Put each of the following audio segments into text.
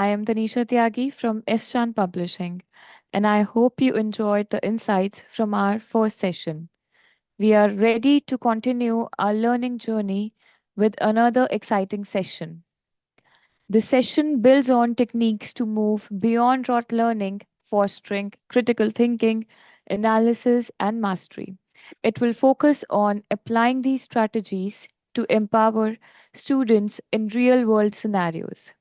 I am Tanisha Tyagi from Eschan Publishing, and I hope you enjoyed the insights from our first session. We are ready to continue our learning journey with another exciting session. This session builds on techniques to move beyond rote learning, fostering critical thinking, analysis, and mastery. It will focus on applying these strategies to empower students in real world scenarios.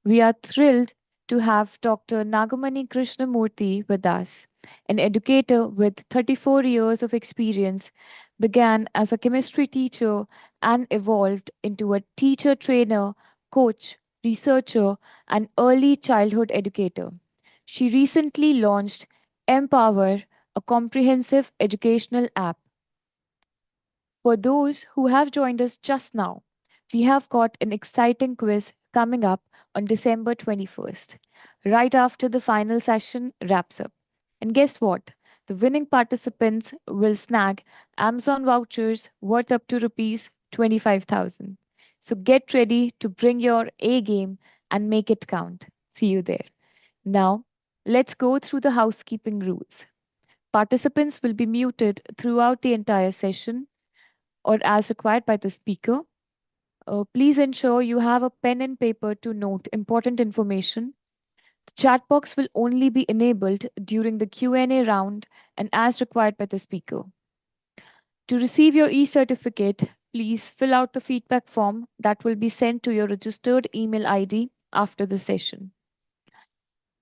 We are thrilled to have Dr. Nagamani Krishnamurthy with us, an educator with 34 years of experience, began as a chemistry teacher and evolved into a teacher trainer, coach, researcher, and early childhood educator. She recently launched Empower, a comprehensive educational app. For those who have joined us just now, we have got an exciting quiz coming up on December 21st, right after the final session wraps up. And guess what? The winning participants will snag Amazon vouchers worth up to rupees 25,000. So get ready to bring your A game and make it count. See you there. Now, let's go through the housekeeping rules. Participants will be muted throughout the entire session or as required by the speaker. Please ensure you have a pen and paper to note important information. The chat box will only be enabled during the Q&A round and as required by the speaker. To receive your e-certificate, please fill out the feedback form that will be sent to your registered email ID after the session.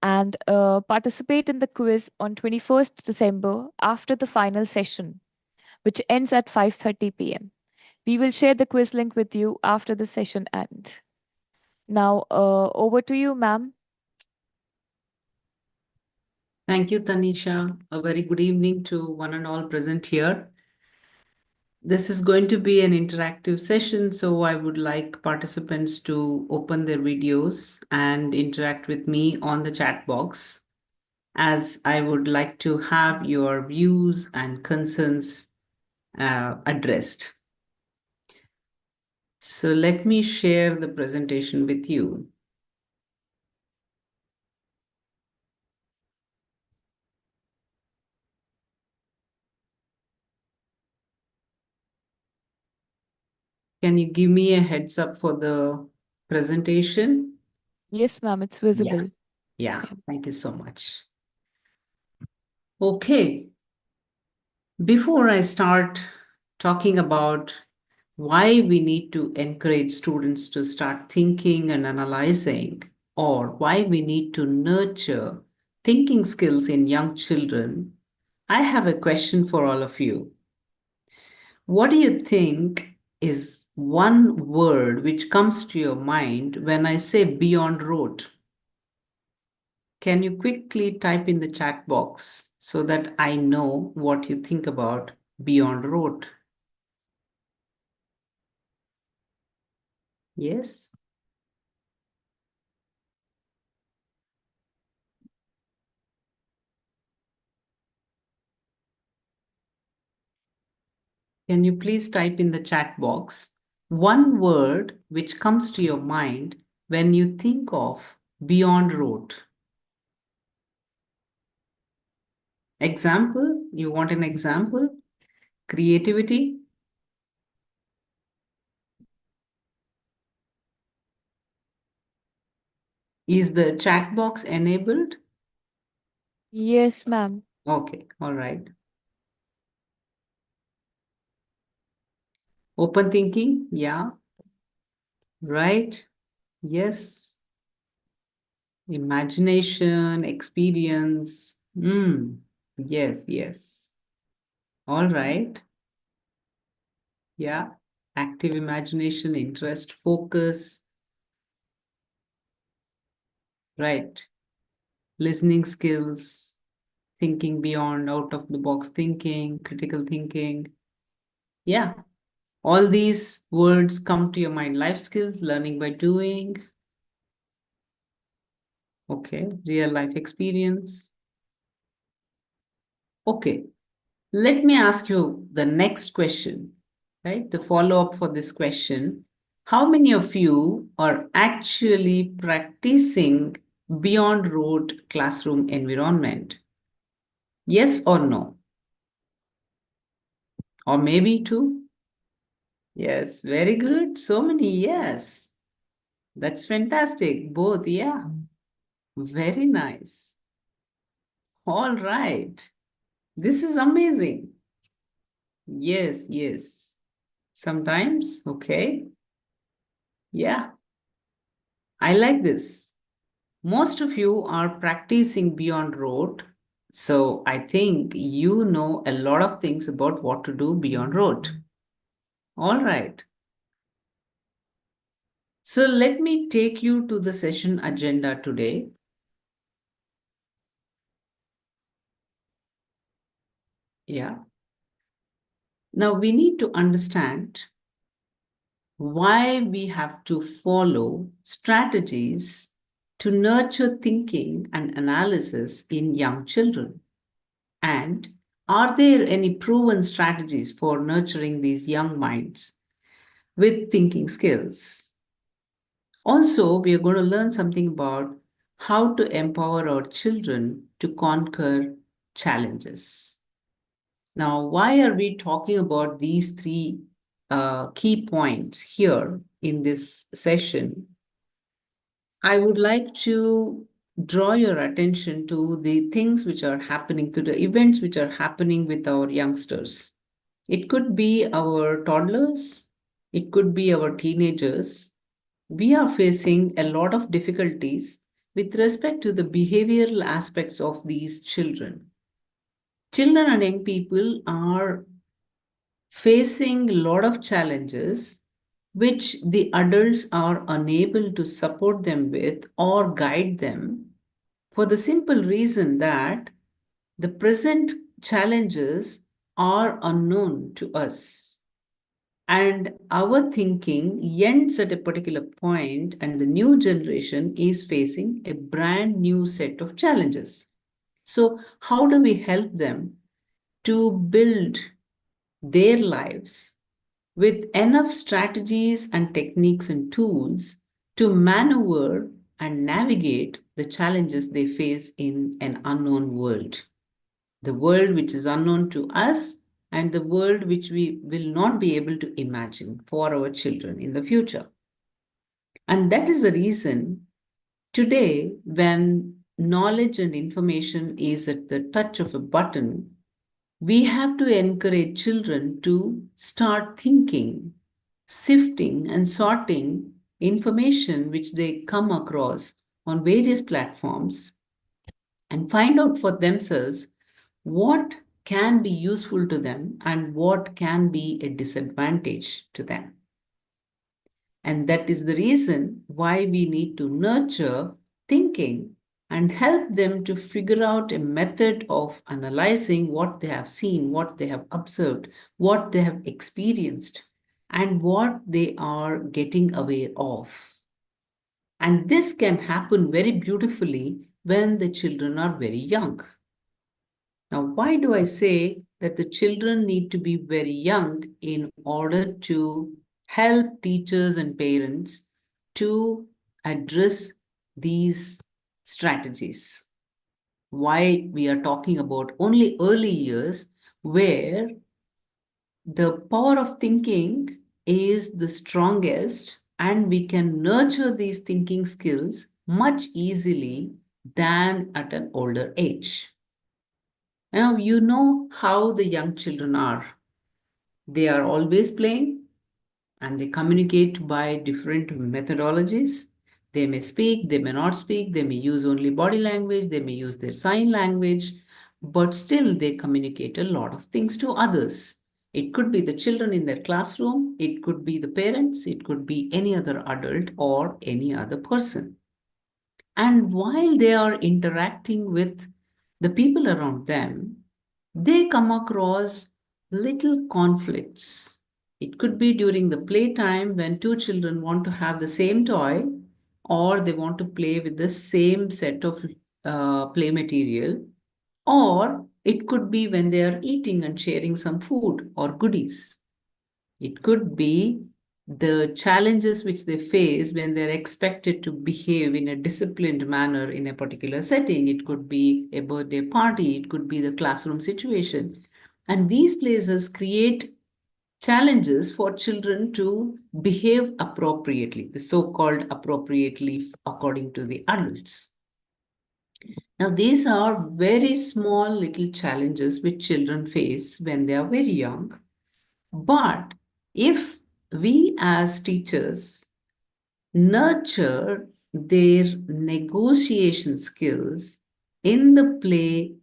And participate in the quiz on 21st December after the final session, which ends at 5:30 p.m. We will share the quiz link with you after the session ends. Now, over to you, ma'am. Thank you, Tanisha. A very good evening to one and all present here. This is going to be an interactive session, so I would like participants to open their videos and interact with me on the chat box, as I would like to have your views and concerns addressed. So let me share the presentation with you. Can you give me a heads up for the presentation? Yes, ma'am, it's Yeah, visible. yeah, thank you so much. Okay, before I start talking about why we need to encourage students to start thinking and analyzing, or why we need to nurture thinking skills in young children, I have a question for all of you. What do you think is one word which comes to your mind when I say beyond rote? Can you quickly type in the chat box so that I know what you think about beyond rote? Yes? Can you please type in the chat box one word which comes to your mind when you think of beyond rote? Example? You want an example? Creativity? Is the chat box enabled? Yes, ma'am. Okay, all right. Open thinking? Yeah, right. Yes. Imagination, experience. Yes, yes. All right. Yeah. Active imagination, interest, focus. Right. Listening skills, thinking beyond, out of the box thinking, critical thinking. Yeah. All these words come to your mind. Life skills, learning by doing. Okay. Real life experience. Okay. Let me ask you the next question, right? The follow up for this question. How many of you are actually practicing beyond rote classroom environment? Yes or no? Or maybe two? Yes, very good. So many yes. That's fantastic. Both, yeah. Very nice. All right. This is amazing. Yes, yes. Sometimes, okay. Yeah, I like this. Most of you are practicing beyond rote. So I think you know a lot of things about what to do beyond rote. All right. So let me take you to the session agenda today. Yeah. Now we need to understand why we have to follow strategies to nurture thinking and analysis in young children. And are there any proven strategies for nurturing these young minds with thinking skills? Also, we are going to learn something about how to empower our children to conquer challenges. Now, why are we talking about these three key points here in this session? I would like to draw your attention to the things which are happening, to the events which are happening with our youngsters. It could be our toddlers, it could be our teenagers. We are facing a lot of difficulties with respect to the behavioral aspects of these children. Children and young people are facing a lot of challenges which the adults are unable to support them with or guide them for the simple reason that the present challenges are unknown to us. And our thinking ends at a particular point, and the new generation is facing a brand new set of challenges. So, how do we help them to build their lives with enough strategies and techniques and tools to maneuver and navigate the challenges they face in an unknown world? The world which is unknown to us and the world which we will not be able to imagine for our children in the future. And that is the reason today, when knowledge and information is at the touch of a button, we have to encourage children to start thinking, sifting, and sorting information which they come across on various platforms and find out for themselves what can be useful to them and what can be a disadvantage to them. And that is the reason why we need to nurture thinking and help them to figure out a method of analyzing what they have seen, what they have observed, what they have experienced, and what they are getting aware of. And this can happen very beautifully when the children are very young. Now, why do I say that the children need to be very young in order to help teachers and parents to address these strategies? Why we are talking about only early years where the power of thinking is the strongest and we can nurture these thinking skills much easily than at an older age. Now, you know how the young children are. They are always playing and they communicate by different methodologies. They may speak, they may not speak, they may use only body language, they may use their sign language, but still they communicate a lot of things to others. It could be the children in their classroom, it could be the parents, it could be any other adult or any other person. And while they are interacting with the people around them, they come across little conflicts. It could be during the playtime when two children want to have the same toy or they want to play with the same set of play material, or it could be when they are eating and sharing some food or goodies. It could be the challenges which they face when they're expected to behave in a disciplined manner in a particular setting. It could be a birthday party, it could be the classroom situation. And these places create challenges for children to behave appropriately, the so called appropriately according to the adults. Now, these are very small little challenges which children face when they are very young. But if we as teachers nurture their negotiation skills in the play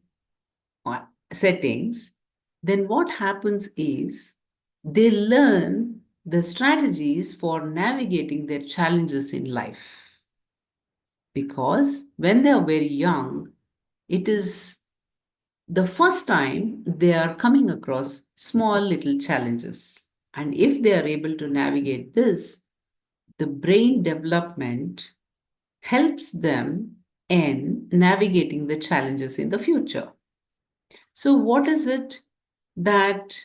settings, then what happens is they learn the strategies for navigating their challenges in life. Because when they are very young, it is the first time they are coming across small little challenges. And if they are able to navigate this, the brain development helps them in navigating the challenges in the future. So, what is it that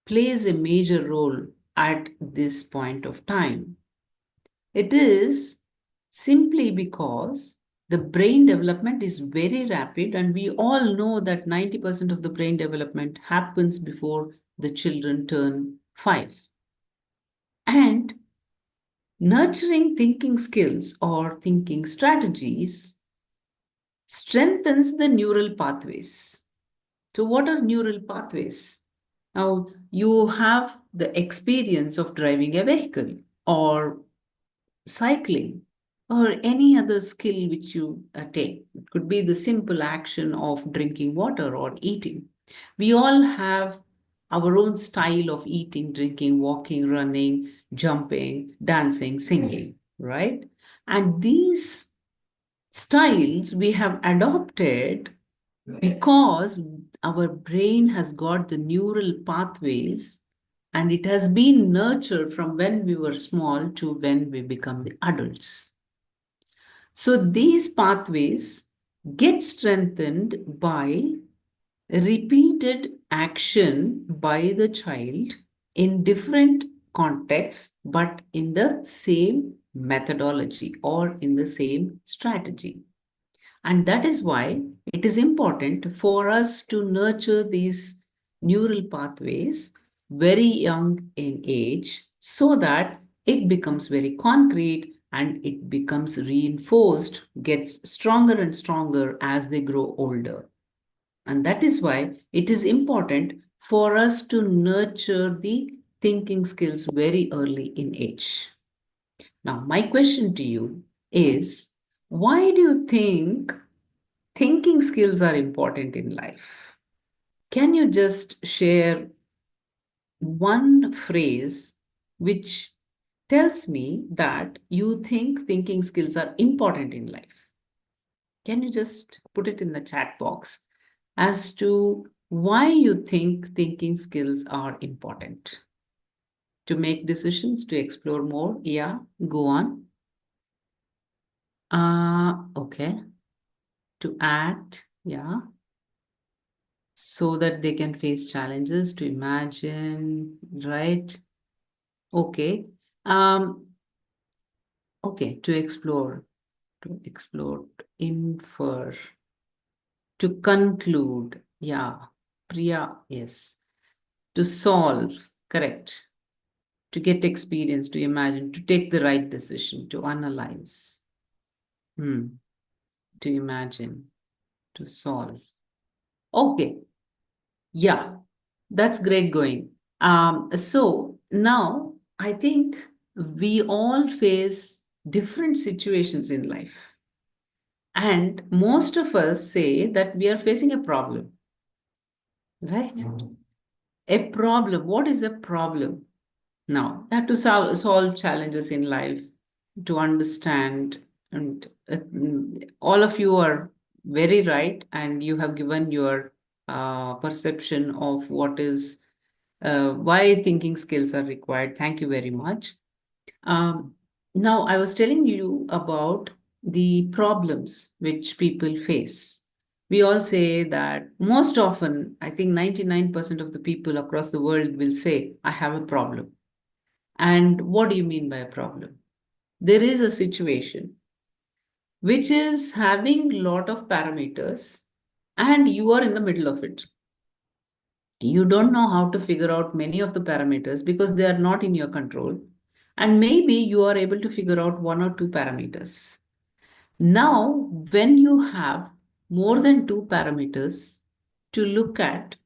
plays a major role at this point of time? It is simply because the brain development is very rapid, and we all know that 90% of the brain development happens before the children turn 5. And nurturing thinking skills or thinking strategies strengthens the neural pathways. So, what are neural pathways? Now, you have the experience of driving a vehicle or cycling or any other skill which you take. It could be the simple action of drinking water or eating. We all have our own style of eating, drinking, walking, running, jumping, dancing, singing, right? And these styles we have adopted because our brain has got the neural pathways and it has been nurtured from when we were small to when we become the adults. So these pathways get strengthened by repeated action by the child in different contexts, but in the same methodology or in the same strategy. And that is why it is important for us to nurture these neural pathways very young in age so that it becomes very concrete and it becomes reinforced, gets stronger and stronger as they grow older. And that is why it is important for us to nurture the thinking skills very early in age. Now, my question to you is, why do you think thinking skills are important in life? Can you just share one phrase which tells me that you think thinking skills are important in life? Can you just put it in the chat box as to why you think thinking skills are important? To make decisions, to explore more? Yeah, go on. Okay. To act, yeah, so that they can face challenges, to imagine, right? Okay. Um, okay, to explore, to infer, to conclude, yeah. Priya, yes. To solve, correct. To get experience, to imagine, to take the right decision, to analyze, to imagine, to solve. Okay, yeah, that's great going. So now I think we all face different situations in life. And most of us say that we are facing a problem, right? A problem. What is a problem? Now, you have to solve challenges in life, to understand. And all of you are very right, and you have given your perception of what is why thinking skills are required. Thank you very much. Um, Now, I was telling you about the problems which people face. We all say that most often, I think 99% of the people across the world will say, I have a problem. And what do you mean by a problem? There is a situation which is having lot of parameters and you are in the middle of it. You don't know how to figure out many of the parameters because they are not in your control. And maybe you are able to figure out one or two parameters. Now, when you have more than two parameters to look at,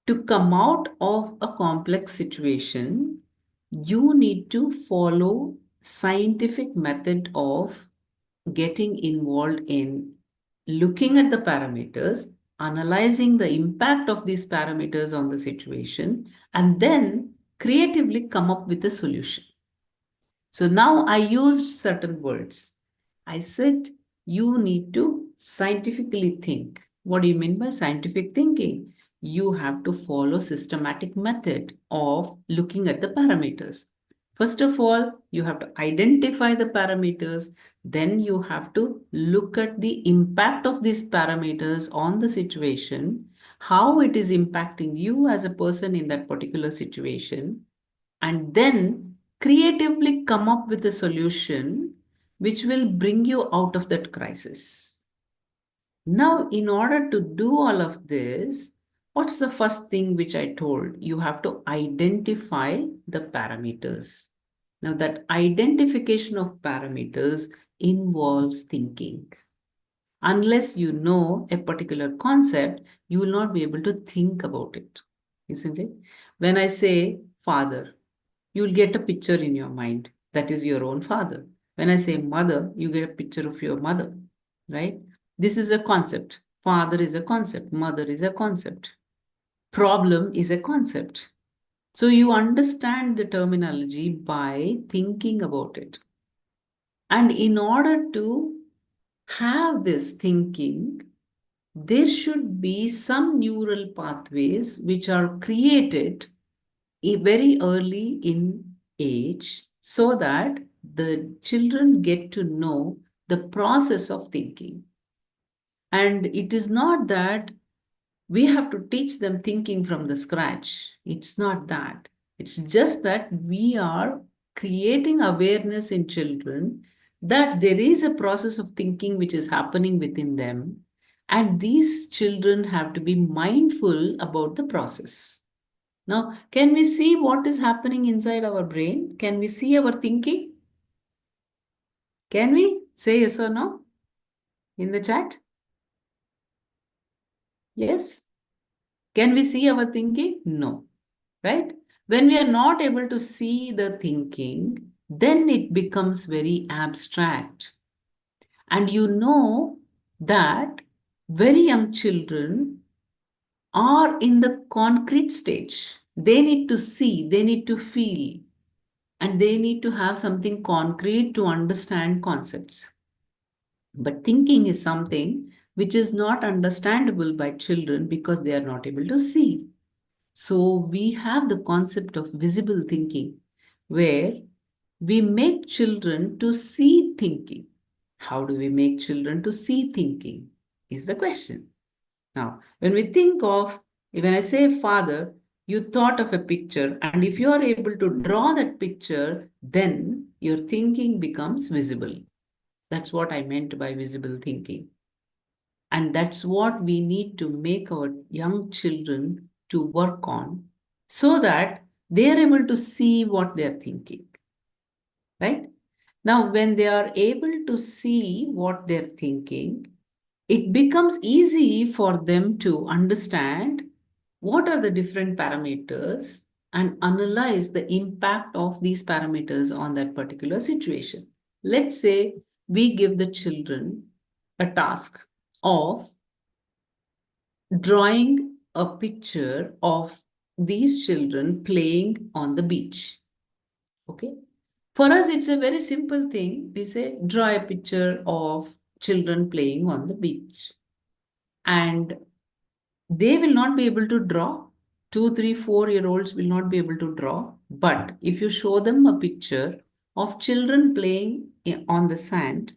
to come out of a complex situation, you need to follow scientific method of getting involved in looking at the parameters, analyzing the impact of these parameters on the situation, and then creatively come up with a solution. So now I used certain words. I said, you need to scientifically think. What do you mean by scientific thinking? You have to follow systematic method of looking at the parameters. First of all, you have to identify the parameters. Then you have to look at the impact of these parameters on the situation, how it is impacting you as a person in that particular situation, and then creatively come up with a solution which will bring you out of that crisis. Now, in order to do all of this, what's the first thing which I told? You have to identify the parameters. Now, that identification of parameters involves thinking. Unless you know a particular concept, you will not be able to think about it, isn't it? When I say father, you will get a picture in your mind. That is your own father. When I say mother, you get a picture of your mother, right? This is a concept. Father is a concept. Mother is a concept. Problem is a concept. So you understand the terminology by thinking about it. And in order to have this thinking, there should be some neural pathways which are created very early in age so that the children get to know the process of thinking. And it is not that we have to teach them thinking from the scratch. It's not that. It's just that we are creating awareness in children that there is a process of thinking which is happening within them. And these children have to be mindful about the process. Now, can we see what is happening inside our brain? Can we see our thinking? Can we say yes or no in the chat? Yes. Can we see our thinking? No. Right? When we are not able to see the thinking, then it becomes very abstract. And you know that very young children are in the concrete stage. They need to see, they need to feel, and they need to have something concrete to understand concepts. But thinking is something which is not understandable by children because they are not able to see. So we have the concept of visible thinking where we make children to see thinking. How do we make children to see thinking is the question. Now, when I say father, you thought of a picture, and if you are able to draw that picture, then your thinking becomes visible. That's what I meant by visible thinking. And that's what we need to make our young children to work on so that they are able to see what they are thinking, right? Now, when they are able to see what they're thinking, it becomes easy for them to understand what are the different parameters and analyze the impact of these parameters on that particular situation. Let's say we give the children a task of drawing a picture of these children playing on the beach. Okay. For us, it's a very simple thing. We say, draw a picture of children playing on the beach. And they will not be able to draw. 2, 3, 4 year olds will not be able to draw. But if you show them a picture of children playing on the sand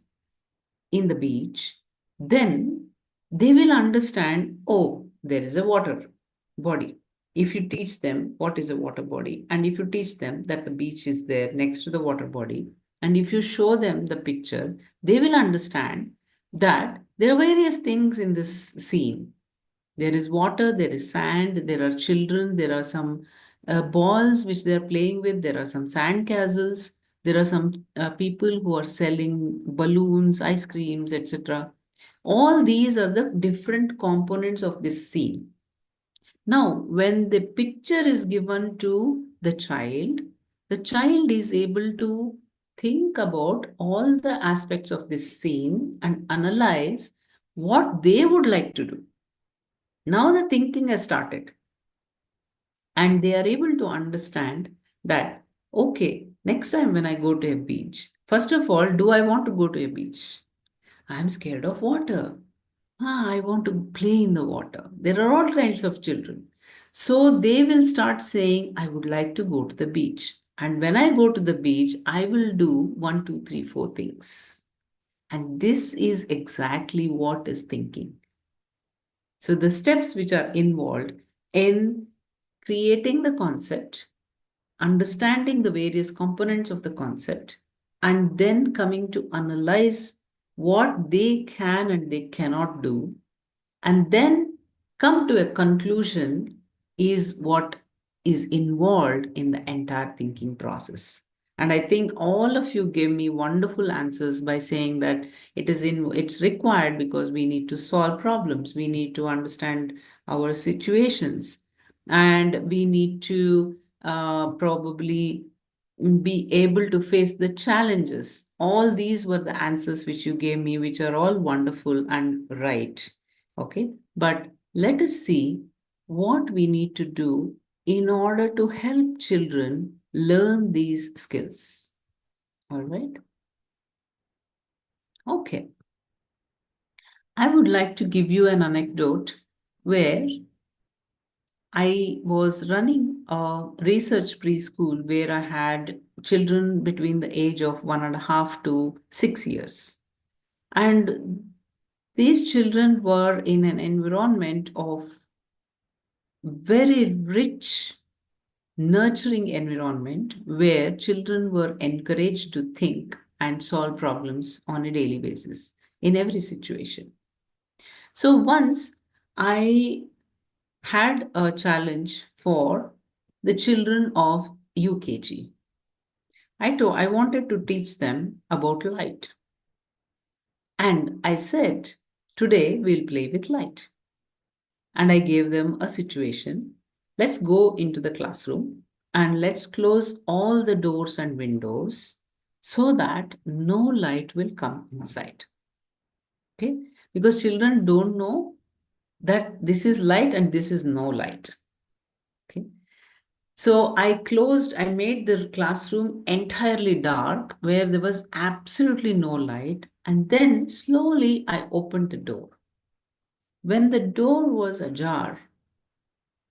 in the beach, then they will understand, oh, there is a water body. if you teach them what is a water body, and if you teach them that the beach is there next to the water body, and if you show them the picture, they will understand that there are various things in this scene. There is water, there is sand, there are children, there are some balls which they are playing with, there are some sand castles, there are some people who are selling balloons, ice creams, etc. All these are the different components of this scene. Now, when the picture is given to the child is able to think about all the aspects of this scene and analyze what they would like to do. Now the thinking has started, and they are able to understand that, okay, next time when I go to a beach, first of all, do I want to go to a beach? I'm scared of water. I want to play in the water. There are all kinds of children. So they will start saying, I would like to go to the beach. And when I go to the beach, I will do one, two, three, four things. And this is exactly what is thinking. So the steps which are involved in creating the concept, understanding the various components of the concept, and then coming to analyze what they can and they cannot do, and then come to a conclusion is what is involved in the entire thinking process. And I think all of you gave me wonderful answers by saying that it's required because we need to solve problems, we need to understand our situations, and we need to probably be able to face the challenges. All these were the answers which you gave me, which are all wonderful and right. Okay, but let us see what we need to do in order to help children learn these skills. All right. Okay. I would like to give you an anecdote where I was running a research preschool where I had children between the age of 1.5 to 6 years. And these children were in an environment of very rich, nurturing environment where children were encouraged to think and solve problems on a daily basis in every situation. So once I had a challenge for the children of UKG. I wanted to teach them about light. And I said, today we'll play with light. And I gave them a situation. Let's go into the classroom and let's close all the doors and windows so that no light will come inside. Okay? Because children don't know that this is light and this is no light. Okay? So I made the classroom entirely dark where there was absolutely no light. And then slowly I opened the door. When the door was ajar,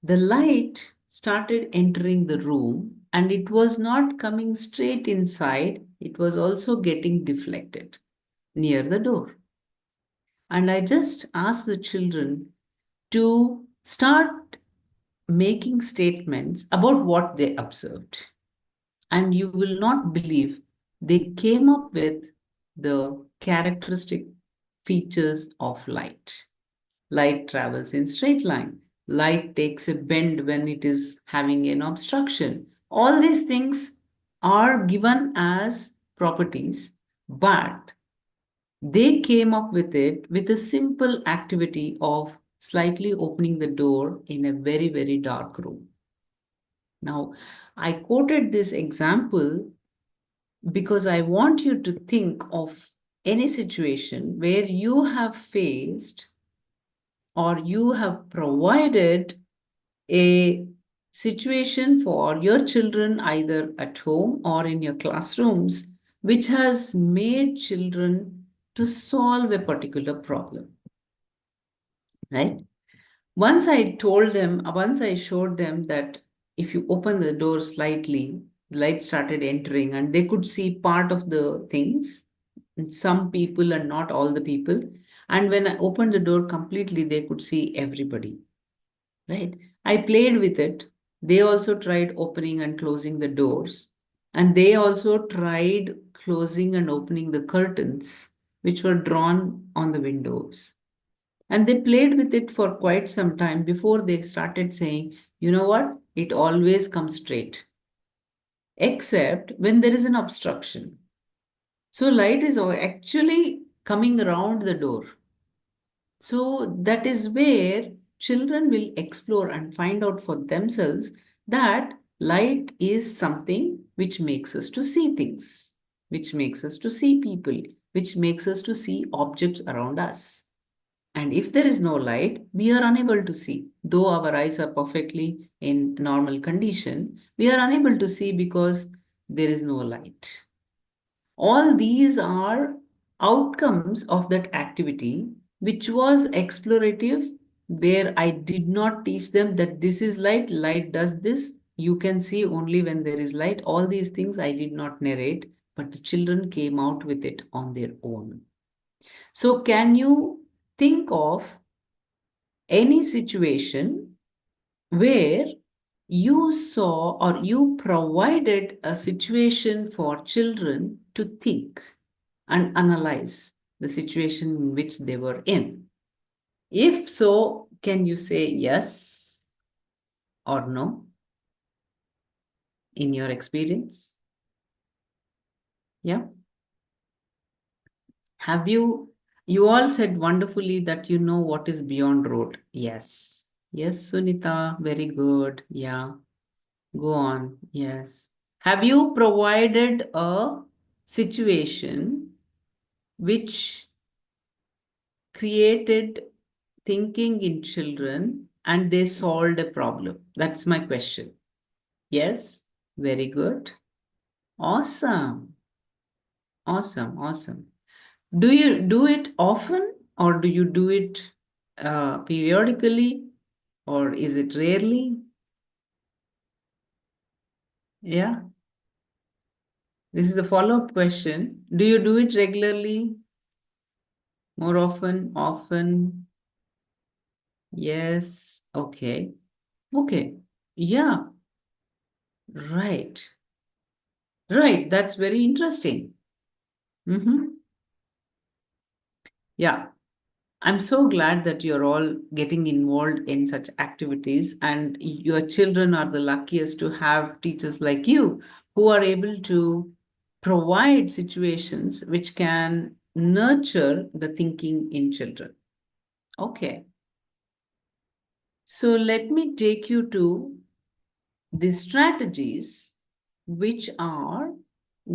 the light started entering the room and it was not coming straight inside, it was also getting deflected near the door. And I just asked the children to start making statements about what they observed. And you will not believe they came up with the characteristic features of light. Light travels in straight line. Light takes a bend when it is having an obstruction. All these things are given as properties, but they came up with it with a simple activity of slightly opening the door in a very, very dark room. Now, I quoted this example because I want you to think of any situation where you have faced or you have provided a situation for your children either at home or in your classrooms which has made children to solve a particular problem, right? Once I showed them that if you open the door slightly, light started entering and they could see part of the things, some people and not all the people. And when I opened the door completely, they could see everybody, right? I played with it. They also tried opening and closing the doors. And they also tried closing and opening the curtains, which were drawn on the windows. And they played with it for quite some time before they started saying, you know what? It always comes straight, except when there is an obstruction. So light is actually coming around the door. So that is where children will explore and find out for themselves that light is something which makes us to see things, which makes us to see people, which makes us to see objects around us. And if there is no light, we are unable to see. Though our eyes are perfectly in normal condition, we are unable to see because there is no light. All these are outcomes of that activity, which was explorative, where I did not teach them that this is light, light does this, you can see only when there is light. All these things I did not narrate, but the children came out with it on their own. So, can you think of any situation where you saw or you provided a situation for children to think and analyze the situation in which they were in? If so, can you say yes or no in your experience? Yeah. Have you, you all said wonderfully that you know what is beyond road. Yes. Yes, Sunita, very good. Yeah. Go on. Yes. Have you provided a situation which created thinking in children and they solved a problem? That's my question. Yes. Very good. Awesome. Awesome. Awesome. Do you do it often or do you do it periodically or is it rarely? Yeah. This is the follow-up question. Do you do it regularly? More often? Often? Yes. Okay. Okay. Yeah. Right. Right. That's very interesting. Mm-hmm. Yeah. I'm so glad that you're all getting involved in such activities, and your children are the luckiest to have teachers like you who are able to provide situations which can nurture the thinking in children. Okay. So let me take you to the strategies which are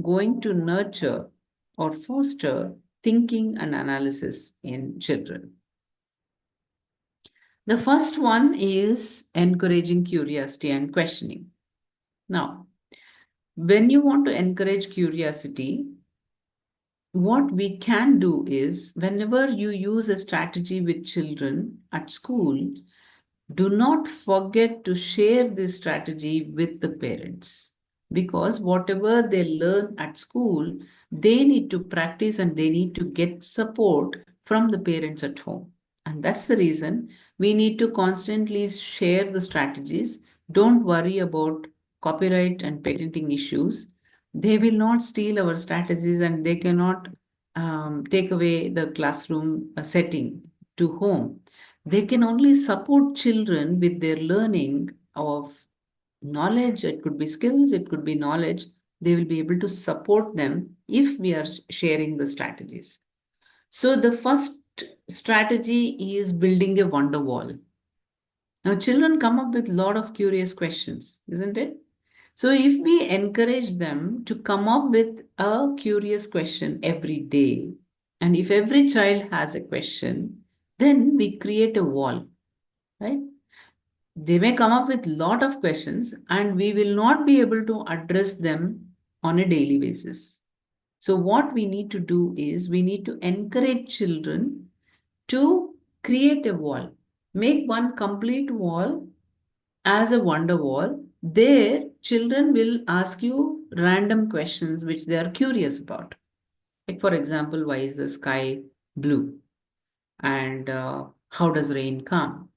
going to nurture or foster thinking and analysis in children. The first one is encouraging curiosity and questioning. Now, when you want to encourage curiosity, what we can do is whenever you use a strategy with children at school, do not forget to share this strategy with the parents, because whatever they learn at school, they need to practice and they need to get support from the parents at home. And that's the reason we need to constantly share the strategies. Don't worry about copyright and patenting issues. They will not steal our strategies and they cannot take away the classroom setting to home. They can only support children with their learning of knowledge. It could be skills, it could be knowledge. They will be able to support them if we are sharing the strategies. So, the first strategy is building a wonder wall. Now, children come up with a lot of curious questions, isn't it? So, if we encourage them to come up with a curious question every day, and if every child has a question, then we create a wall, right? They may come up with lot of questions and we will not be able to address them on a daily basis. So what we need to do is we need to encourage children to create a wall, make one complete wall as a wonder wall. There children will ask you random questions which they are curious about, like for example, why is the sky blue, and how does rain come,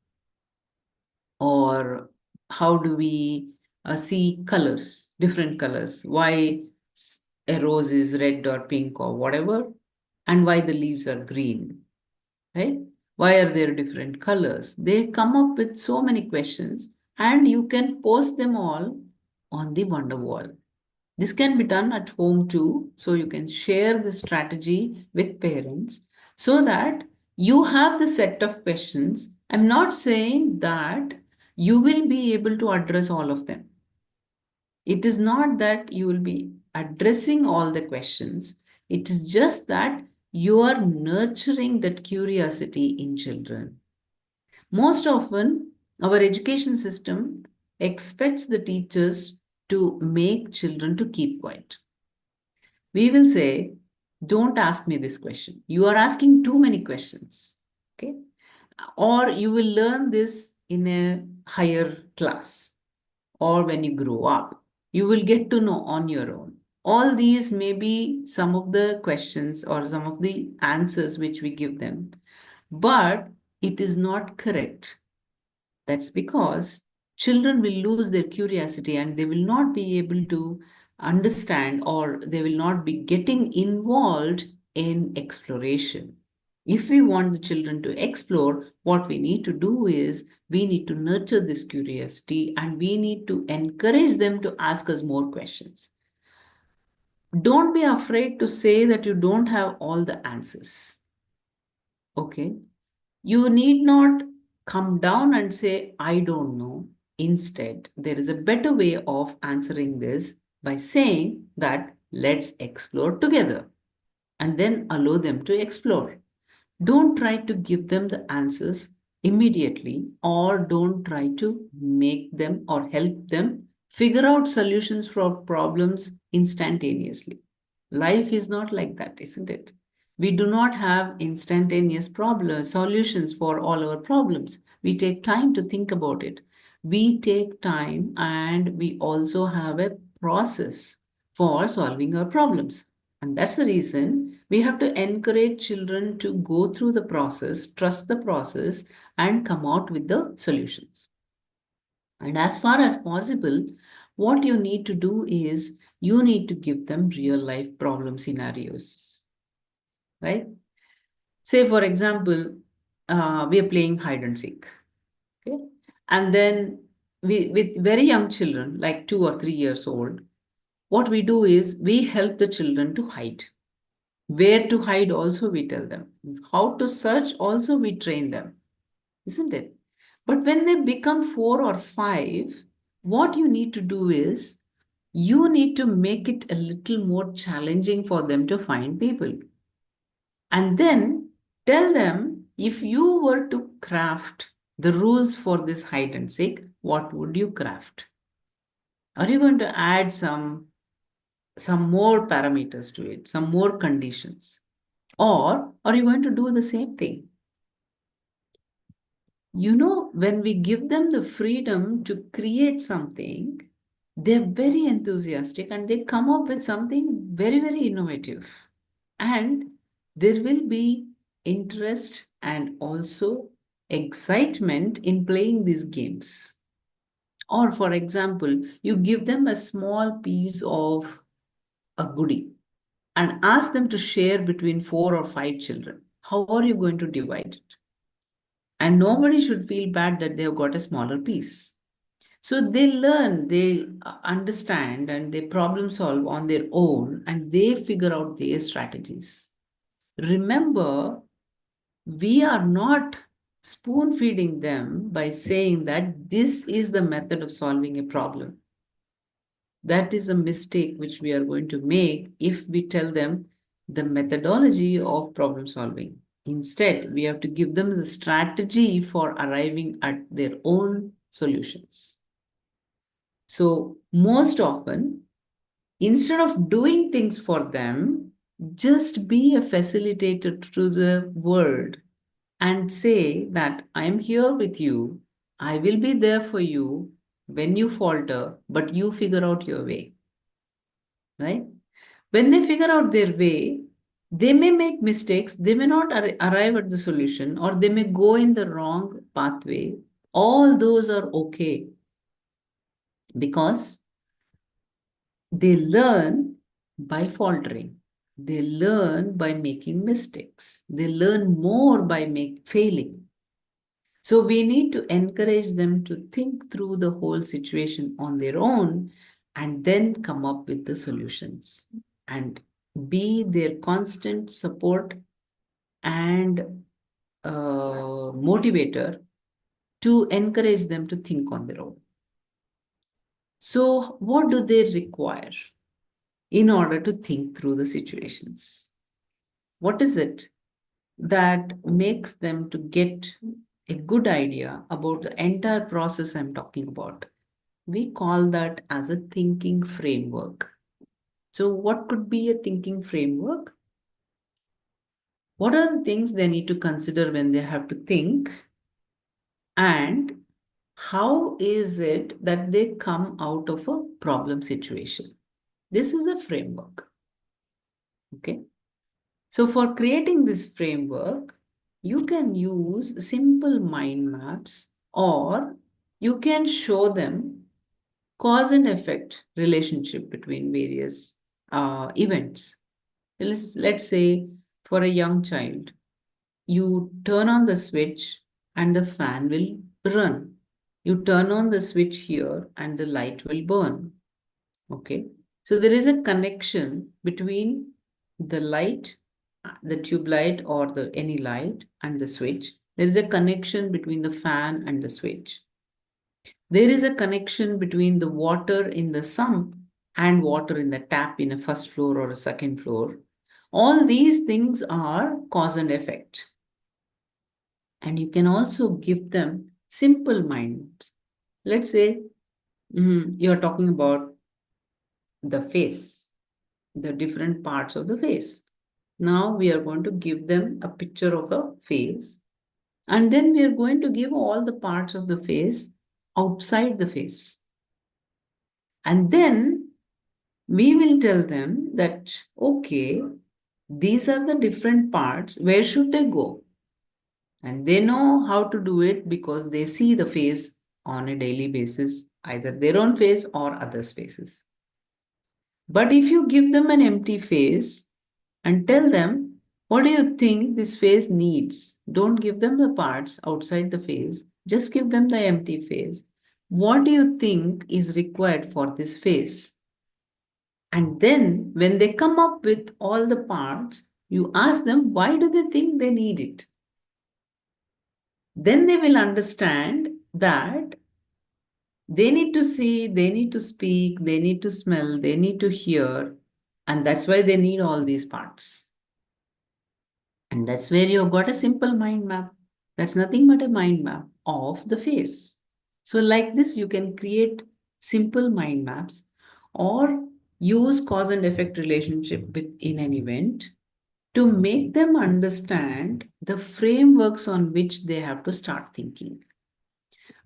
Or how do we see colors, different colors? Why a rose is red or pink or whatever, and why the leaves are green, right? Why are there different colors? They come up with so many questions, and you can post them all on the Wonder Wall. This can be done at home too. So you can share the strategy with parents so that you have the set of questions. I'm not saying that you will be able to address all of them. It is not that you will be addressing all the questions. It is just that you are nurturing that curiosity in children. Most often, our education system expects the teachers to make children to keep quiet. We will say, don't ask me this question. You are asking too many questions. Okay. Or you will learn this in a higher class or when you grow up. You will get to know on your own. All these may be some of the questions or some of the answers which we give them, but it is not correct. That's because children will lose their curiosity and they will not be able to understand, or they will not be getting involved in exploration. If we want the children to explore, what we need to do is we need to nurture this curiosity and we need to encourage them to ask us more questions. Don't be afraid to say that you don't have all the answers. Okay. You need not come down and say, I don't know. Instead, there is a better way of answering this by saying that let's explore together and then allow them to explore. Don't try to give them the answers immediately, or don't try to make them or help them figure out solutions for problems instantaneously. Life is not like that, isn't it? We do not have instantaneous problem solutions for all our problems. We take time to think about it. We take time, and we also have a process for solving our problems. And that's the reason we have to encourage children to go through the process, trust the process, and come out with the solutions. And as far as possible, what you need to do is you need to give them real life problem scenarios, right? Say, for example, we are playing hide and seek, okay? And then with very young children, like 2 or 3 years old, what we do is we help the children to hide. Where to hide also we tell them. How to search also we train them, isn't it? But when they become 4 or 5, what you need to do is you need to make it a little more challenging for them to find people. And then tell them, if you were to craft the rules for this hide and seek, what would you craft? Are you going to add some more parameters to it, some more conditions? Or are you going to do the same thing? When we give them the freedom to create something, they're very enthusiastic and they come up with something very, very innovative. And there will be interest and also excitement in playing these games. Or, for example, you give them a small piece of a goodie and ask them to share between 4 or 5 children. How are you going to divide it? And nobody should feel bad that they have got a smaller piece. So they learn, they understand, and they problem solve on their own, and they figure out their strategies. Remember, we are not spoon feeding them by saying that this is the method of solving a problem. That is a mistake which we are going to make if we tell them the methodology of problem solving. Instead, we have to give them the strategy for arriving at their own solutions. So, most often, instead of doing things for them, just be a facilitator to the world and say that I'm here with you. I will be there for you when you falter, but you figure out your way, right? When they figure out their way, they may make mistakes, they may not arrive at the solution, or they may go in the wrong pathway, All those are okay because they learn by faltering. They learn by making mistakes. They learn more by failing. So we need to encourage them to think through the whole situation on their own and then come up with the solutions and be their constant support and motivator to encourage them to think on their own. So, what do they require in order to think through the situations? What is it that makes them to get a good idea about the entire process I'm talking about? We call that as a thinking framework. So, what could be a thinking framework? What are the things they need to consider when they have to think? And how is it that they come out of a problem situation? This is a framework. Okay. So, for creating this framework, you can use simple mind maps or you can show them cause and effect relationship between various events. Let's say for a young child, you turn on the switch and the fan will run. You turn on the switch here and the light will burn. Okay. So there is a connection between the light, the tube light or the any light and the switch. There is a connection between the fan and the switch. There is a connection between the water in the sump and water in the tap in a first floor or a second floor. All these things are cause and effect. And you can also give them simple minds. Let's say you're talking about the face, the different parts of the face. Now we are going to give them a picture of a face, and then we are going to give all the parts of the face outside the face. And then we will tell them that, okay, these are the different parts, where should they go? And they know how to do it because they see the face on a daily basis, either their own face or others' faces. But if you give them an empty face and tell them, what do you think this face needs? Don't give them the parts outside the face, just give them the empty face. What do you think is required for this face? And then when they come up with all the parts, you ask them, why do they think they need it? Then they will understand that they need to see, they need to speak, they need to smell, they need to hear, and that's why they need all these parts. And that's where you've got a simple mind map. That's nothing but a mind map of the face. So, like this, you can create simple mind maps or use cause and effect relationship in an event to make them understand the frameworks on which they have to start thinking.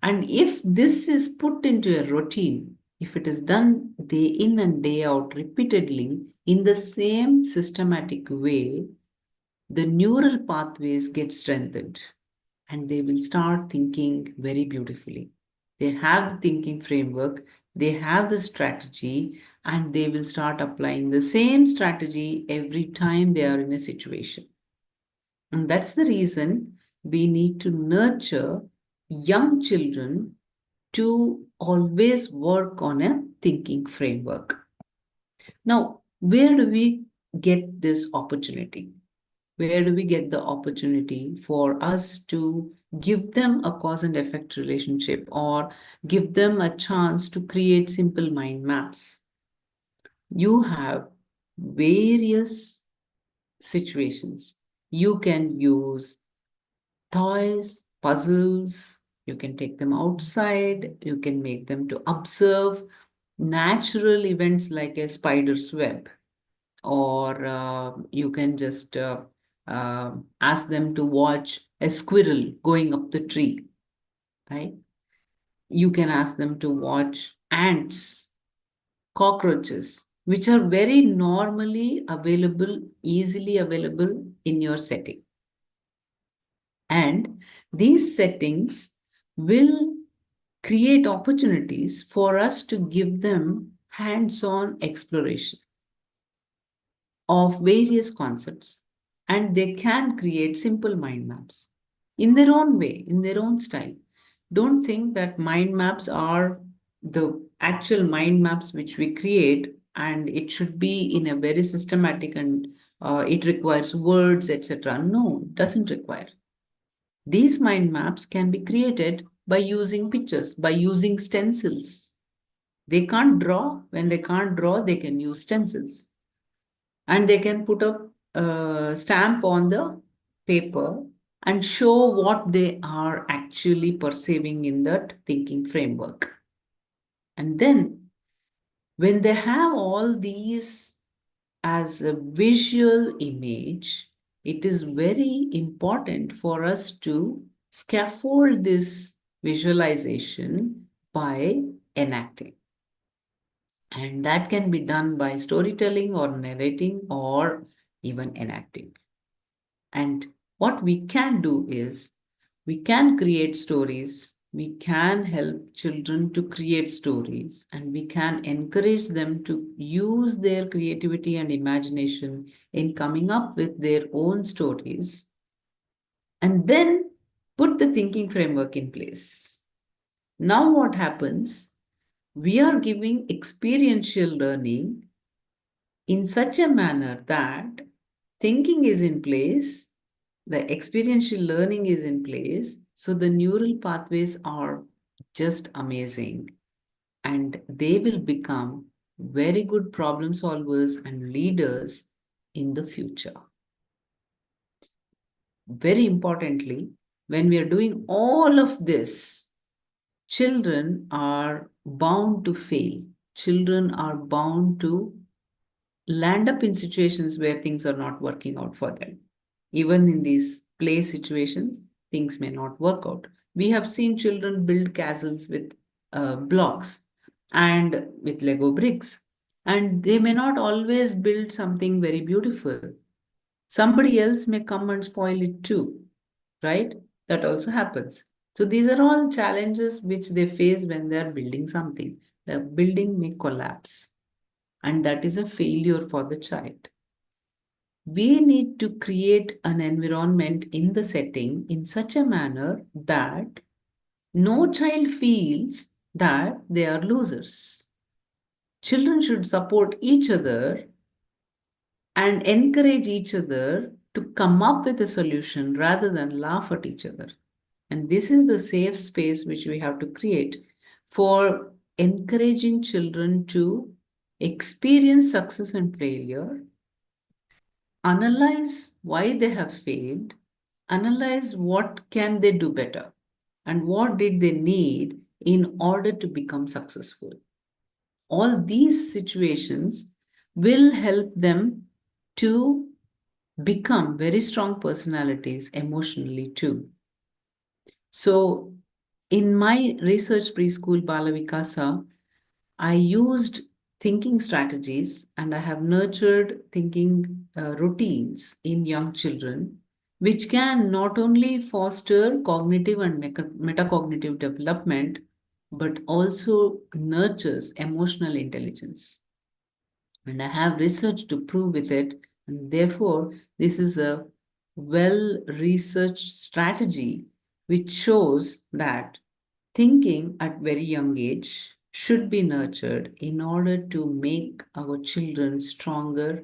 And if this is put into a routine, if it is done day in and day out repeatedly in the same systematic way, the neural pathways get strengthened and they will start thinking very beautifully. They have the thinking framework, they have the strategy, and they will start applying the same strategy every time they are in a situation. And that's the reason we need to nurture young children to always work on a thinking framework. Now, where do we get this opportunity? Where do we get the opportunity for us to give them a cause and effect relationship or give them a chance to create simple mind maps? You have various situations. You can use toys, puzzles, you can take them outside, you can make them to observe natural events like a spider's web, or you can just ask them to watch a squirrel going up the tree, right? You can ask them to watch ants, cockroaches, which are very normally available, easily available in your setting. And these settings will create opportunities for us to give them hands on exploration of various concepts, and they can create simple mind maps in their own way, in their own style. Don't think that mind maps are the actual mind maps which we create and it should be in a very systematic and it requires words, etc. No, it doesn't require. These mind maps can be created by using pictures, by using stencils. They can't draw. When they can't draw, they can use stencils. And they can put a stamp on the paper and show what they are actually perceiving in that thinking framework. And then, when they have all these as a visual image, it is very important for us to scaffold this visualization by enacting. And that can be done by storytelling or narrating or even enacting. And what we can do is we can create stories, we can help children to create stories, and we can encourage them to use their creativity and imagination in coming up with their own stories, and then put the thinking framework in place. Now, what happens? We are giving experiential learning in such a manner that thinking is in place, the experiential learning is in place, so the neural pathways are just amazing and they will become very good problem solvers and leaders in the future. Very importantly, when we are doing all of this, children are bound to fail. Children are bound to land up in situations where things are not working out for them. Even in these play situations, things may not work out. We have seen children build castles with blocks and with Lego bricks, and they may not always build something very beautiful. Somebody else may come and spoil it too, right? That also happens. So these are all challenges which they face when they are building something. The building may collapse, and that is a failure for the child. We need to create an environment in the setting in such a manner that no child feels that they are losers. Children should support each other and encourage each other to come up with a solution rather than laugh at each other. And this is the safe space which we have to create for encouraging children to experience success and failure, analyze why they have failed, analyze what can they do better, and what did they need in order to become successful. All these situations will help them to become very strong personalities emotionally too. So, in my research preschool Balavikasa, I used thinking strategies and I have nurtured thinking routines in young children, which can not only foster cognitive and metacognitive development, but also nurtures emotional intelligence. And I have research to prove with it. And therefore, this is a well researched strategy which shows that thinking at very young age should be nurtured in order to make our children stronger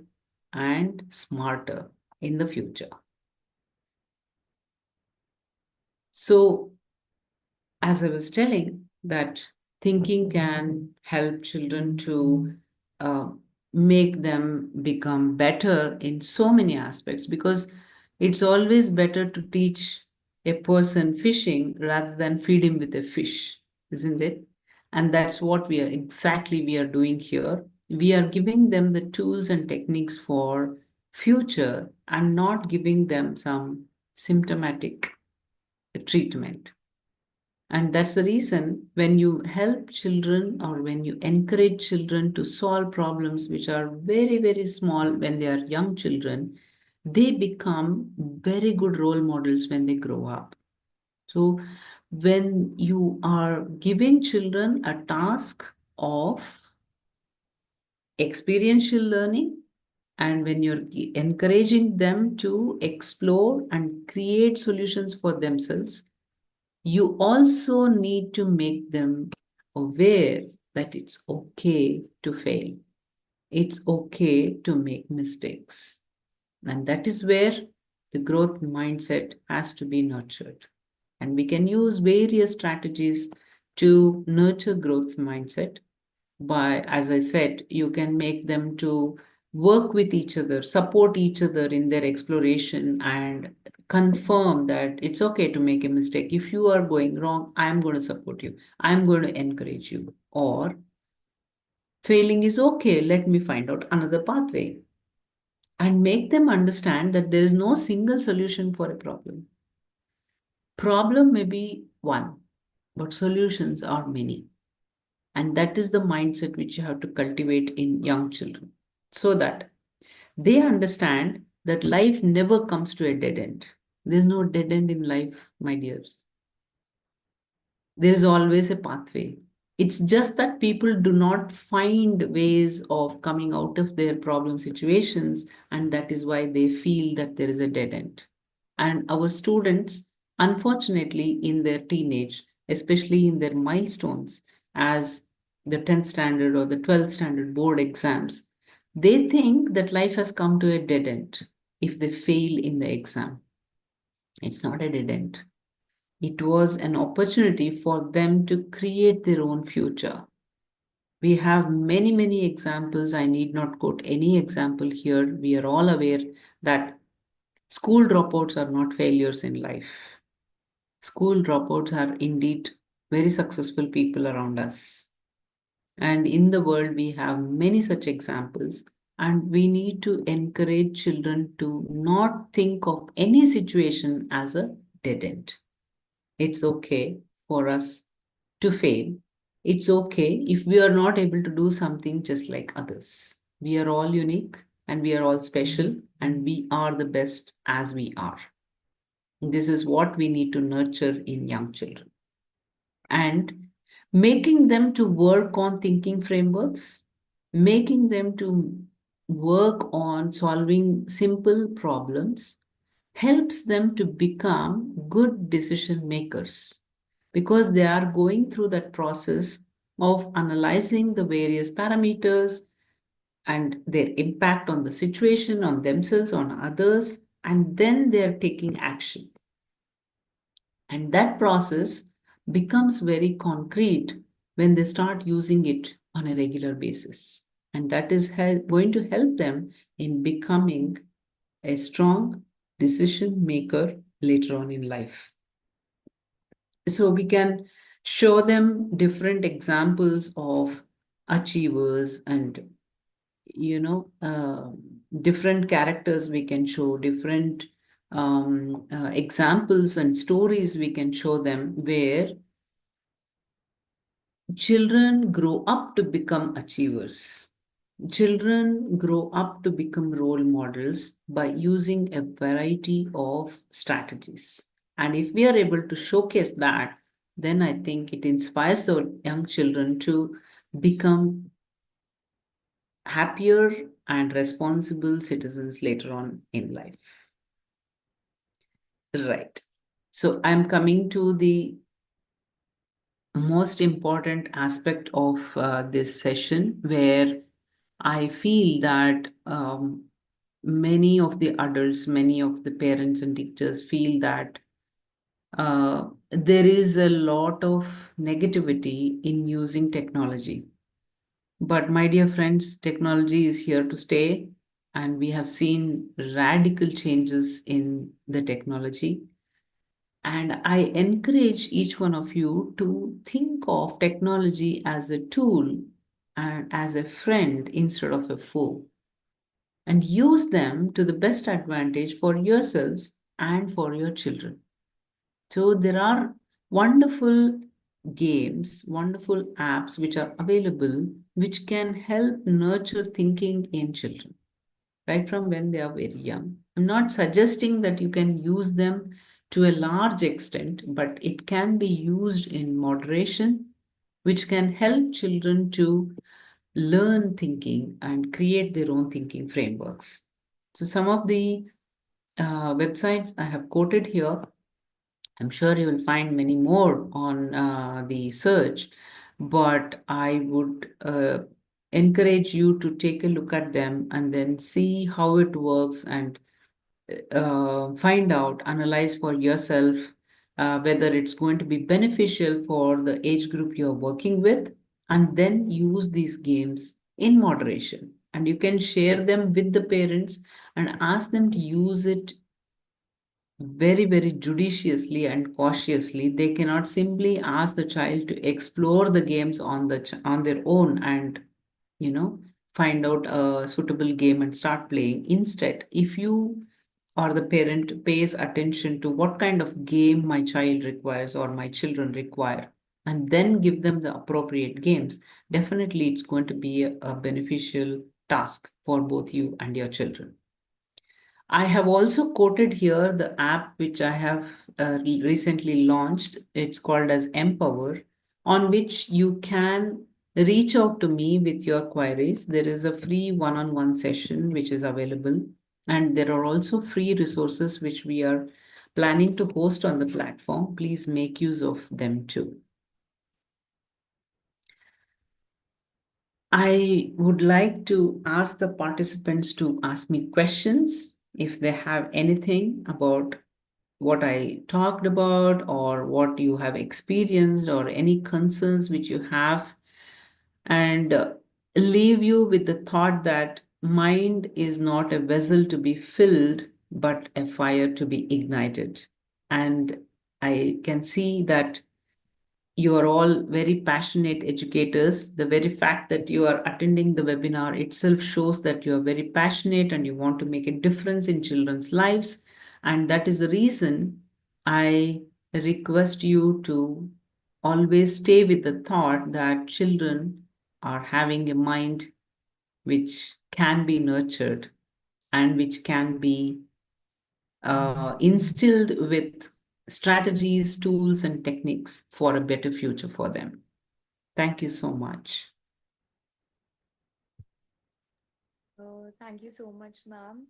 and smarter in the future. So, as I was telling, that thinking can help children to uh, make them become better in so many aspects, because it's always better to teach a person fishing rather than feed him with a fish, isn't it? And that's what we are doing here. We are giving them the tools and techniques for future and not giving them some symptomatic treatment. And that's the reason when you help children or when you encourage children to solve problems which are very, very small when they are young children, they become very good role models when they grow up. So when you are giving children a task of experiential learning, and when you're encouraging them to explore and create solutions for themselves, you also need to make them aware that it's okay to fail. It's okay to make mistakes. And that is where the growth mindset has to be nurtured. And we can use various strategies to nurture growth mindset. By, as I said, you can make them to work with each other, support each other in their exploration, and confirm that it's okay to make a mistake. If you are going wrong, I'm going to support you, I'm going to encourage you. Or failing is okay, let me find out another pathway, and make them understand that there is no single solution for a problem. Problem may be one, but solutions are many. And that is the mindset which you have to cultivate in young children, so that they understand that life never comes to a dead end. There's no dead end in life, my dears. There is always a pathway. It's just that people do not find ways of coming out of their problem situations, and that is why they feel that there is a dead end. And our students, unfortunately, in their teenage, especially in their milestones, as the 10th standard or the 12th standard board exams, they think that life has come to a dead end if they fail in the exam. It's not a dead end. It was an opportunity for them to create their own future. We have many, many examples. I need not quote any example here. We are all aware that school dropouts are not failures in life. School dropouts are indeed very successful people around us. And in the world, we have many such examples. And we need to encourage children to not think of any situation as a dead end. It's okay for us to fail. It's okay if we are not able to do something just like others. We are all unique and we are all special, and we are the best as we are. This is what we need to nurture in young children. And making them to work on thinking frameworks, making them to work on solving simple problems helps them to become good decision makers, because they are going through that process of analyzing the various parameters and their impact on the situation, on themselves, on others, and then they are taking action. And that process becomes very concrete when they start using it on a regular basis. And that is going to help them in becoming a strong decision maker later on in life. So we can show them different examples of achievers, and you know uh, different characters we can show, different examples and stories we can show them, where children grow up to become achievers. Children grow up to become role models by using a variety of strategies. And if we are able to showcase that, then I think it inspires our young children to become happier and responsible citizens later on in life. Right. So I'm coming to the most important aspect of this session, where I feel that many of the adults, many of the parents and teachers feel that there is a lot of negativity in using technology. But, my dear friends, technology is here to stay, and we have seen radical changes in the technology. And I encourage each one of you to think of technology as a tool and as a friend instead of a foe, and use them to the best advantage for yourselves and for your children. So there are wonderful games, wonderful apps which are available, which can help nurture thinking in children right from when they are very young. I'm not suggesting that you can use them to a large extent, but it can be used in moderation, which can help children to learn thinking and create their own thinking frameworks. So, some of the websites I have quoted here, I'm sure you will find many more on the search, but I would encourage you to take a look at them and then see how it works and find out, analyze for yourself whether it's going to be beneficial for the age group you're working with, and then use these games in moderation. And you can share them with the parents and ask them to use it very, very judiciously and cautiously. They cannot simply ask the child to explore the games on on their own and you know find out a suitable game and start playing. Instead, if you or the parent pays attention to what kind of game my child requires or my children require, and then give them the appropriate games, definitely it's going to be a beneficial task for both you and your children. I have also quoted here the app which I have recently launched. It's called as Empower, on which you can reach out to me with your queries. There is a free one-on-one session which is available, and there are also free resources which we are planning to host on the platform. Please make use of them too. I would like to ask the participants to ask me questions if they have anything about what I talked about or what you have experienced or any concerns which you have, and leave you with the thought that mind is not a vessel to be filled but a fire to be ignited. And I can see that you are all very passionate educators. The very fact that you are attending the webinar itself shows that you are very passionate and you want to make a difference in children's lives. And that is the reason I request you to always stay with the thought that children are having a mind which can be nurtured and which can be instilled with strategies, tools, and techniques for a better future for them. Thank you so much. Thank you so much, ma'am.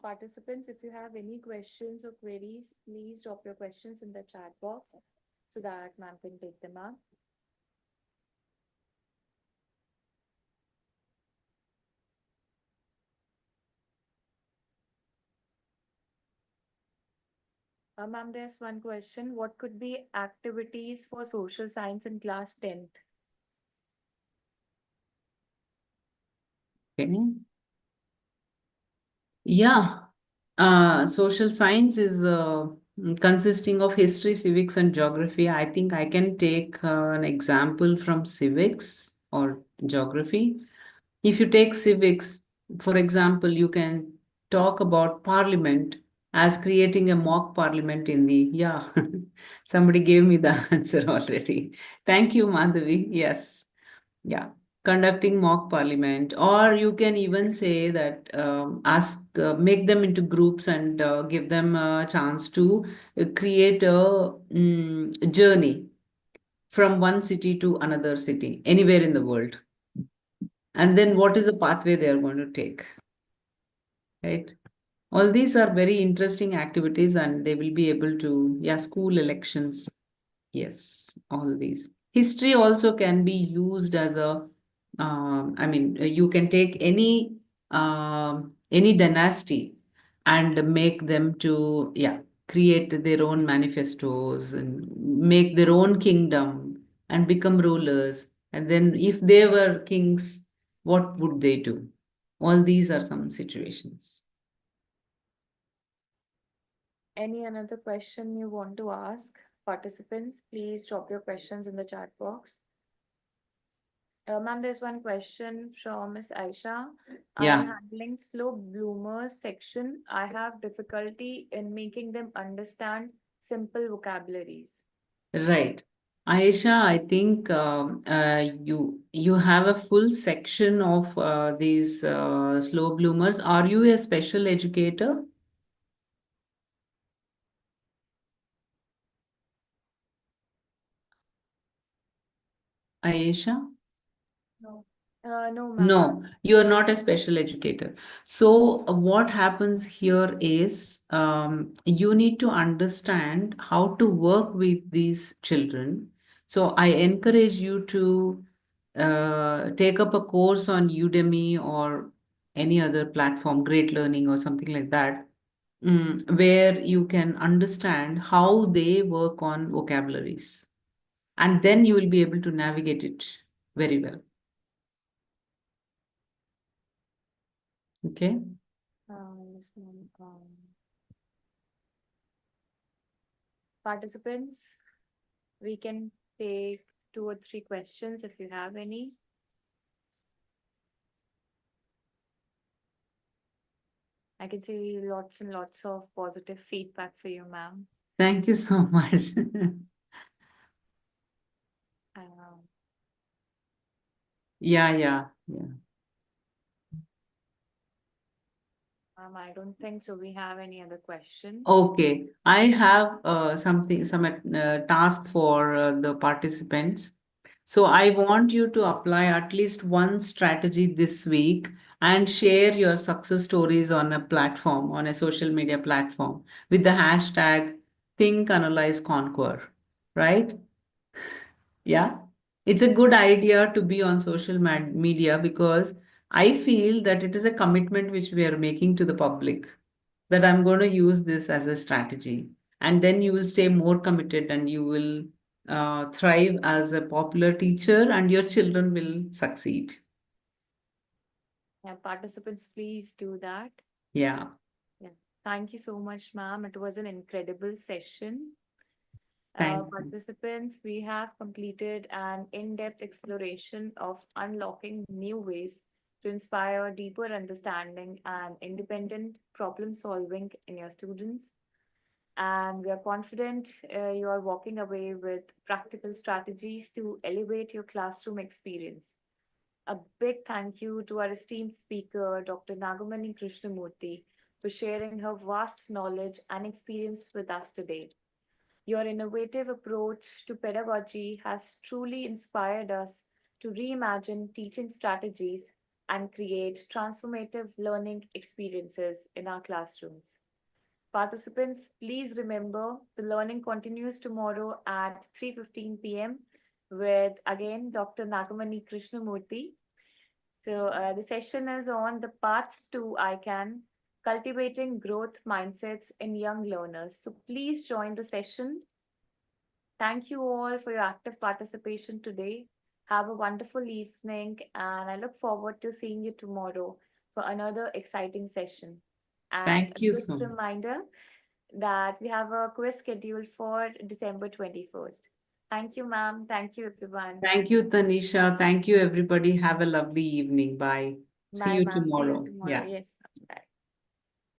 Participants, if you have any questions or queries, please drop your questions in the chat box so that ma'am can take them up. Ma'am, there's one question. What could be activities for social science in class 10th? Okay. Yeah. Social science is consisting of history, civics, and geography. I think I can take an example from civics or geography. If you take civics, for example, you can talk about parliament as creating a mock parliament in the, yeah, somebody gave me the answer already. Thank you, Madhavi. Yes. Yeah, conducting mock parliament, or you can even say that ask, make them into groups and give them a chance to create a journey from one city to another city, anywhere in the world. And then what is the pathway they are going to take, right? All these are very interesting activities, and they will be able to, yeah, school elections. Yes, all these. History also can be used as a, I mean, you can take any dynasty and make them to, yeah, create their own manifestos and make their own kingdom and become rulers. And then if they were kings, what would they do? All these are some situations. Any another question you want to ask? Participants, please drop your questions in the chat box. Ma'am, there's one question from Miss Aisha. I am Yeah. handling slow bloomers section. I have difficulty in making them understand simple vocabularies. Right. Aisha, I think you have a full section of these slow bloomers. Are you a special educator? Ayesha? No. No, ma'am. No, you're not a special educator. So, what happens here is you need to understand how to work with these children. So, I encourage you to take up a course on Udemy or any other platform, Great Learning or something like that, where you can understand how they work on vocabularies. And then you will be able to navigate it very well. Okay. Yes, ma'am. Participants, we can take two or three questions if you have any. I can see lots and lots of positive feedback for you, ma'am. Thank you so much. Um, Yeah, yeah, yeah. ma'am, I don't think so. We have any other question. Okay. I have some task for the participants. So I want you to apply at least one strategy this week and share your success stories on a platform, on a social media platform with the hashtag Think, Analyze, Conquer, right? Yeah, it's a good idea to be on social media because I feel that it is a commitment which we are making to the public that I'm going to use this as a strategy. And then you will stay more committed and you will thrive as a popular teacher and your children will succeed. Yeah, participants, please do that. Yeah. Yeah. Thank you so much, ma'am. It was an incredible session. Thank you. Participants, we have completed an in-depth exploration of unlocking new ways to inspire deeper understanding and independent problem solving in your students. And we are confident you are walking away with practical strategies to elevate your classroom experience. A big thank you to our esteemed speaker, Dr. Nagamani Krishnamurthy, for sharing her vast knowledge and experience with us today. Your innovative approach to pedagogy has truly inspired us to reimagine teaching strategies and create transformative learning experiences in our classrooms. Participants, please remember the learning continues tomorrow at 3:15 p.m. with again Dr. Nagamani Krishnamurthy. So the session is on the path to ICANN, cultivating growth mindsets in young learners. So please join the session. Thank you all for your active participation today. Have a wonderful evening, and I look forward to seeing you tomorrow for another exciting session. And a Thank you quick so much. reminder that we have a quiz scheduled for December 21st. Thank you, ma'am. Thank you, everyone. Thank you, Tanisha. Thank you, everybody. Have a lovely evening. Bye. See Bye, you ma'am. See you tomorrow. tomorrow. Yeah. Yes.